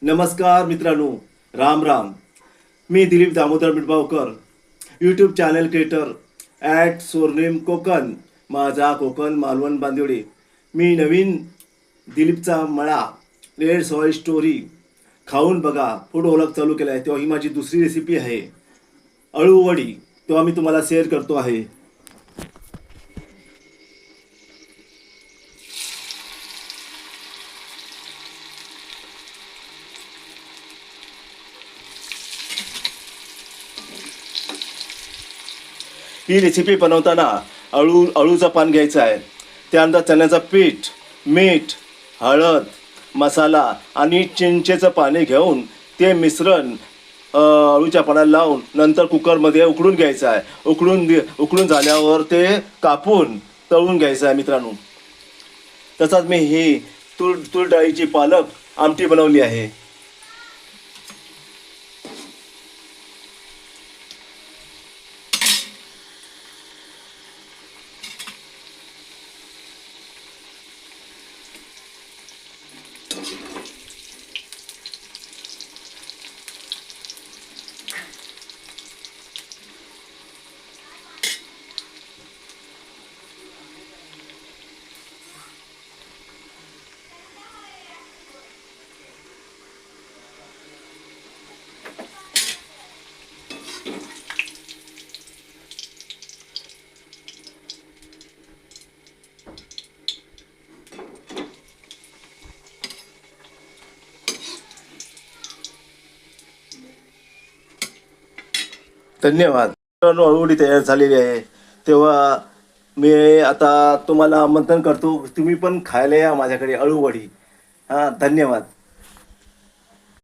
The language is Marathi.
नमस्कार मित्रांनो, राम राम. मी Dilip Damodar Mithbavkar, YouTube channel creator @Swarnim Konkan, माझा कोकण मालवण बांदिवडे. मी नवीन दिलीपचा मळा रेड सॉय स्टोरी खाऊन बघा फूड व्लॉग चालू केला आहे. तेव्हा ही माझी दुसरी रेसिपी आहे अळूवडी. तेव्हा मी तुम्हाला शेअर करतो आहे. ही रेसिपी बनवताना अळूचं पान घ्यायचं आहे. त्यानंतर चण्याचं पीठ, मीठ, हळद, मसाला आणि चिंचेचं पाणी घेऊन ते मिश्रण अळूच्या पानाला लावून नंतर कुकरमध्ये उकडून घ्यायचं आहे. उकडून झाल्यावर ते कापून तळून घ्यायचं आहे मित्रांनो. तसाच मी ही तूर डाळीची पालक आमटी बनवली आहे. धन्यवाद मित्रांनो. अळूवडी तयार झालेली आहे. तेव्हा मी आता तुम्हाला आमंत्रण करतो, तुम्ही पण खायला या माझ्याकडे अळूवडी. हां, धन्यवाद.